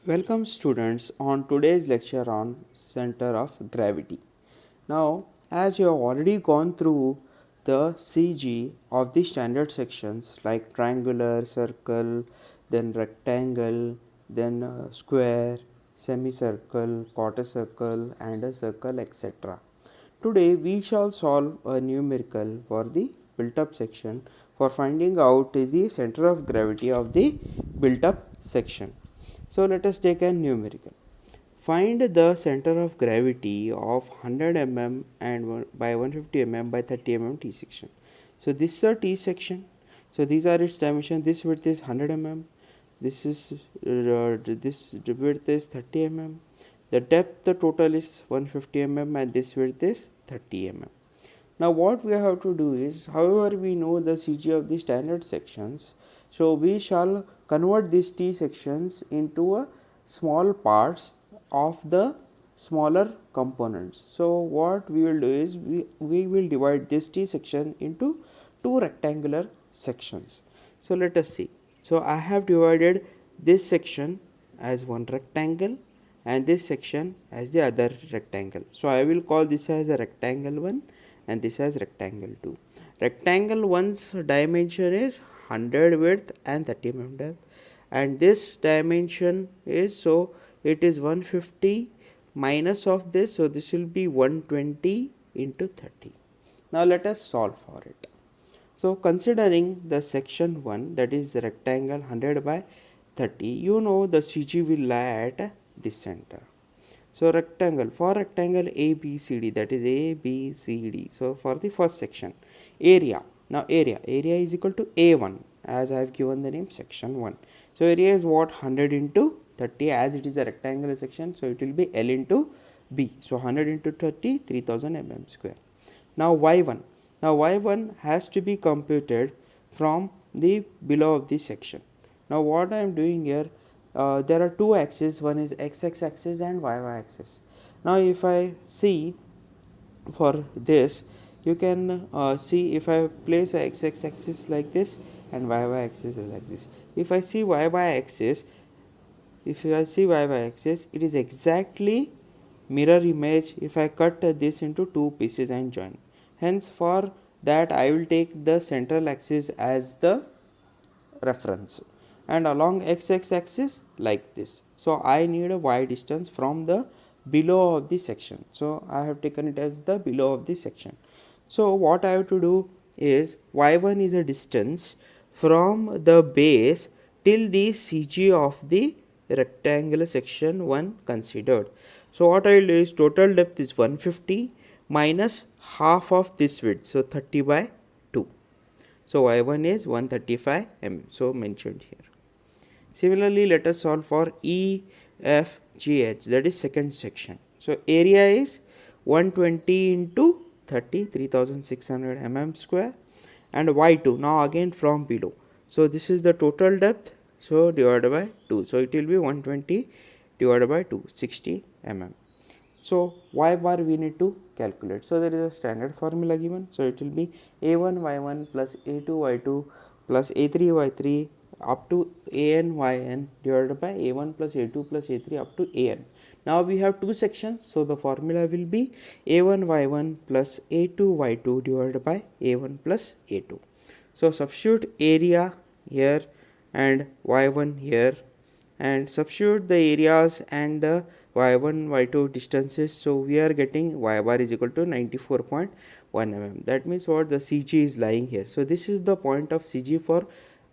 Welcome students on today's lecture on center of gravity. Now as you have already gone through the CG of the standard sections like triangular, circle, then rectangle, then square, semicircle, quarter circle and a circle, etc. Today we shall solve a numerical for the built up section for finding out the center of gravity of the built up section. So let us take a numerical. Find the center of gravity of 100 mm and by 150 mm by 30 mm T section. So this is a T section. So these are its dimensions. This width is 100 mm. This width is 30 mm. The depth the total is 150 mm and this width is 30 mm. Now what we have to do is, however we know the CG of the standard sections, so we shall convert these T sections into a small parts of the smaller components. So what we will do is we will divide this T section into two rectangular sections. So let us see. So I have divided this section as one rectangle and this section as the other rectangle. So I will call this as a rectangle 1 and this as rectangle 2. Rectangle 1's dimension is 100 width and 30 mm depth, and this dimension is, so it is 150 minus of this, so this will be 120 into 30. Now let us solve for it. So considering the section 1, that is the rectangle 100 by 30, you know the CG will lie at this center. So rectangle, for rectangle ABCD, that is ABCD. So for the first section, area. Now area is equal to A1 as I have given the name section 1. So area is what? 100 into 30, as it is a rectangular section, so it will be L into B. So 100 into 30, 3000 mm square. Now Y1. Now Y1 has to be computed from the below of this section. Now what I am doing here, there are two axes, one is x axis and y axis. Now if I see for this, you can see if I place a x axis like this and y axis is like this. If I see y axis, it is exactly mirror image if I cut this into two pieces and join. Hence for that I will take the central axis as the reference and along x axis like this. So I need a y distance from the below of the section. So I have taken it as the below of the section. So what I have to do is, y1 is a distance from the base till the CG of the rectangular section 1 considered. So what I will do is, total depth is 150 minus half of this width, so 30 by 2. So y1 is 135 mm, so mentioned here. Similarly, let us solve for EFGH, that is second section. So area is 120 into 30, 3600 mm square, and y2 now again from below. So this is the total depth, so divided by 2. So it will be 120 divided by 2, 60 mm. So y bar we need to calculate. So there is a standard formula given. So it will be a1 y1 plus a2 y2 plus a3 y3 up to an yn divided by a1 plus a2 plus a3 up to an. Now we have two sections, so the formula will be a1 y1 plus a2 y2 divided by a1 plus a2. So substitute area here and y1 here and substitute the areas and the y1 y2 distances. So we are getting y bar is equal to 94.1 mm. That means what? The CG is lying here. So this is the point of CG for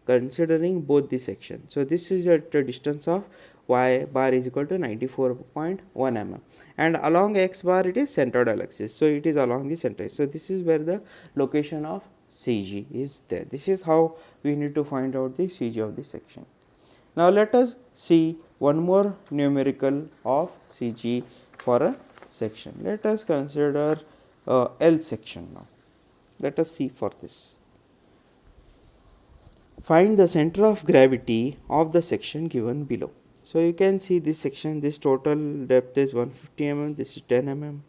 considering both the sections. So this is at a distance of y bar is equal to 94.1 mm, and along x bar it is centroidal axis, so it is along the center. So this is where the location of CG is there. This is how we need to find out the CG of the section. Now let us see one more numerical of CG for a section. Let us consider L section now. Let us see for this. Find the center of gravity of the section given below. So you can see this section, this total depth is 150 mm, this is 10 mm,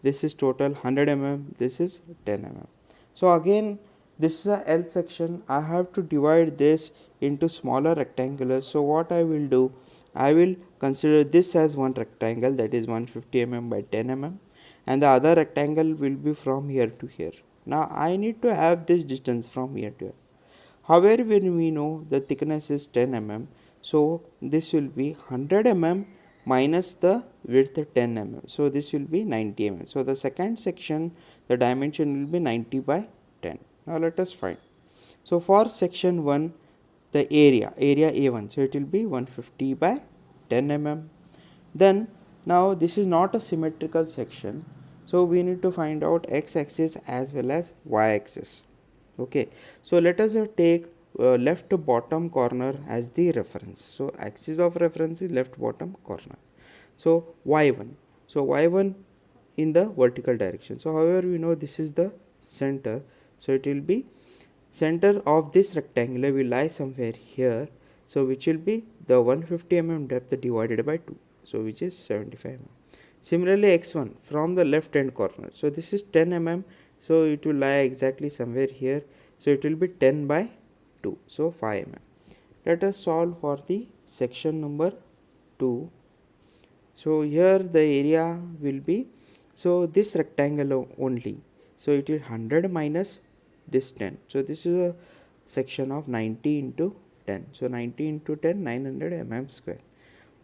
this is total 100 mm, this is 10 mm. So again this is a L section. I have to divide this into smaller rectangles. So what I will do, I will consider this as one rectangle, that is 150 mm by 10 mm, and the other rectangle will be from here to here. Now I need to have this distance from here to here. However, when we know the thickness is 10 mm, so this will be 100 mm minus the width 10 mm. So this will be 90 mm. So the second section, the dimension will be 90 by 10. Now let us find. So for section 1, the area A1, so it will be 150 by 10 mm. Then now this is not a symmetrical section, so we need to find out x axis as well as y axis. Okay, so let us take left bottom corner as the reference. So axis of reference is left bottom corner. So y1, so y1 in the vertical direction. So however we know this is the center, so it will be center of this rectangle will lie somewhere here, so which will be the 150 mm depth divided by 2, so which is 75 mm. Similarly x1 from the left hand corner, so this is 10 mm, so it will lie exactly somewhere here, so it will be 10 by 2, so 5 mm. Let us solve for the section number 2. So here the area will be, so this rectangle only, so it is 100 minus this 10, so this is a section of 90 into 10, so 90 into 10, 900 mm square.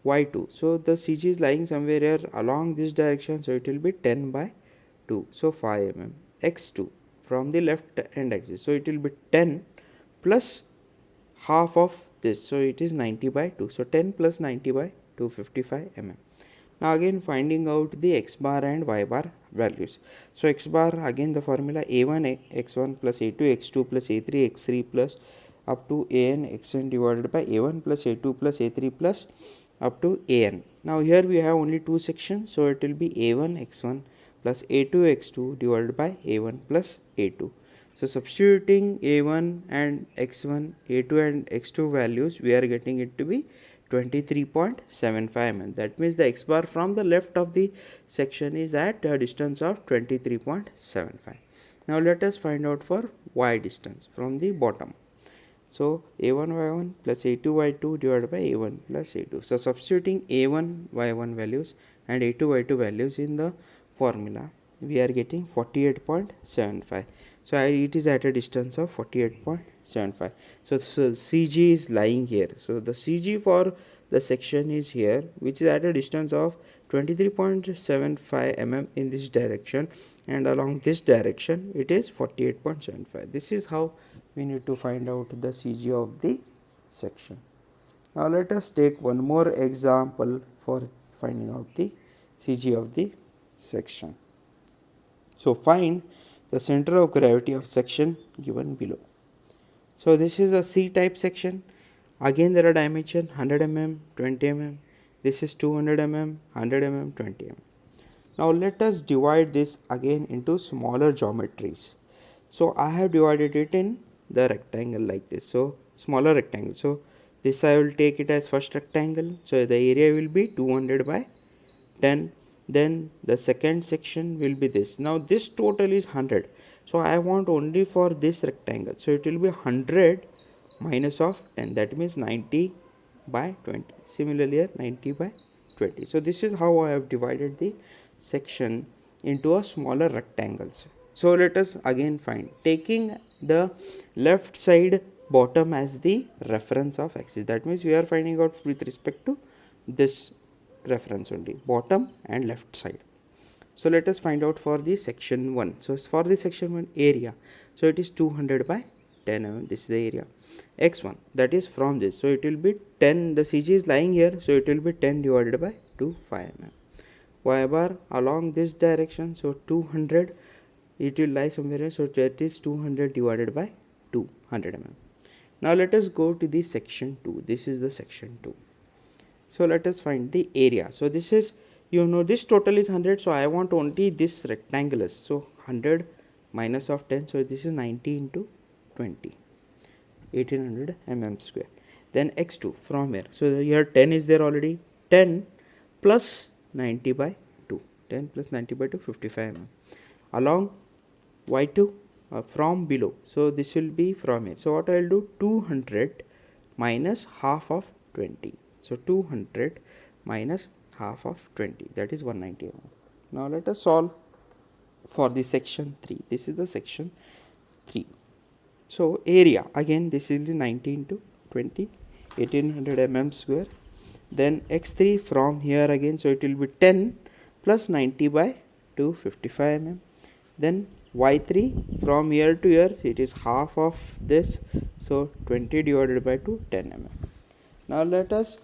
Y2, so the CG is lying somewhere here along this direction, so it will be 10 by 2, so 5 mm. X2 from the left hand axis, so it will be 10 plus half of this, so it is 90 by 2, so 10 plus 90 by 2, 55 mm. Now again finding out the x bar and y bar values. So x bar, again the formula a1 x1 plus a2 x2 plus a3 x3 plus up to an xn divided by a1 plus a2 plus a3 plus up to an. Now here we have only two sections, so it will be a1 x1 plus a2 x2 divided by a1 plus a2. So substituting a1 and x1, a2 and x2 values, we are getting it to be 23.75 mm. That means the x bar from the left of the section is at a distance of 23.75. Now let us find out for y distance from the bottom. So a1 y1 plus a2 y2 divided by a1 plus a2. So substituting a1 y1 values and a2 y2 values in the formula, we are getting 48.75. So it is at a distance of 48.75. So CG is lying here. So the CG for the section is here, which is at a distance of 23.75 mm in this direction, and along this direction it is 48.75. This is how we need to find out the CG of the section. Now let us take one more example for finding out the CG of the section. So find the center of gravity of section given below. So this is a C type section. Again there are dimension 100 mm, 20 mm. This is 200 mm, 100 mm, 20 mm. Now let us divide this again into smaller geometries. So I have divided it in the rectangle like this. So smaller rectangle. So this I will take it as first rectangle. So the area will be 200 by 10. Then the second section will be this. Now this total is 100. So I want only for this rectangle. So it will be 100 minus of 10. That means 90 by 20. Similarly here 90 by 20. So this is how I have divided the section into a smaller rectangles. So let us again find, taking the left side bottom as the reference of axis. That means we are finding out with respect to this reference only, bottom and left side. So let us find out for the section 1. So for the section 1 area, so it is 200 by 10 mm. This is the area. X1, that is from this, so it will be 10. The CG is lying here, so it will be 10 divided by 2, 5 mm. Y bar along this direction, so 200, it will lie somewhere here, so that is 200 divided by 200 mm. Now let us go to the section 2. This is the section 2. So let us find the area. So this is, you know, this total is 100, so I want only this rectangular. So 100 minus of 10, so this is 90 into 20, 1800 mm square. Then x2 from here, so here 10 is there already, 10 plus 90 by 2, 10 plus 90 by 2, 55 mm. Along y2 from below, so this will be from here. So what I will do, 200 minus half of 20, So 200 minus half of 20, that is 190 mm. Now let us solve for the section 3. This is the section 3. So area, again this is the 19 to 20, 1800 mm square. Then x3 from here again, so it will be 10 plus 90 by 255 mm. Then y3 from here to here, it is half of this, so 20 divided by 2, 10 mm. Now let us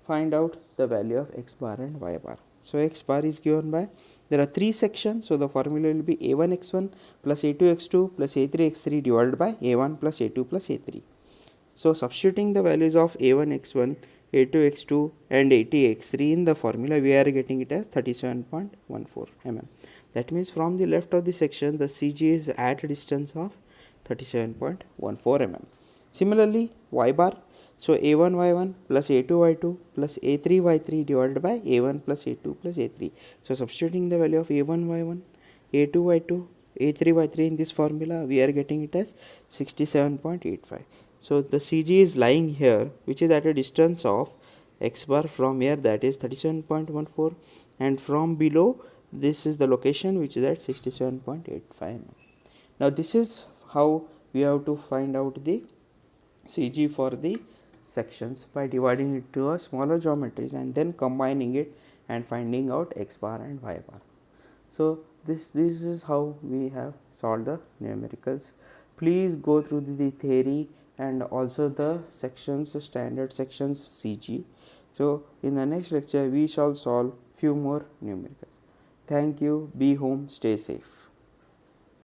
find out the value of x bar and y bar. So x bar is given by, there are 3 sections, so the formula will be a1 x1 plus a2 x2 plus a3 x3 divided by a1 plus a2 plus a3. So substituting the values of a1 x1, a2 x2 and a3 x3 in the formula, we are getting it as 37.14 mm. That means from the left of the section, the CG is at a distance of 37.14 mm. Similarly, y bar, so a1 y1 plus a2 y2 plus a3 y3 divided by a1 plus a2 plus a3. So substituting the value of a1 y1, a2 y2, a3 y3 in this formula, we are getting it as 67.85. So the CG is lying here, which is at a distance of x bar from here, that is 37.14, and from below this is the location which is at 67.85. Now this is how we have to find out the CG for the sections by dividing it to a smaller geometries and then combining it and finding out x bar and y bar. So this is how we have solved the numericals. Please go through the theory and also the sections, standard sections CG. So in the next lecture we shall solve few more numericals. Thank you. Be home. Stay safe.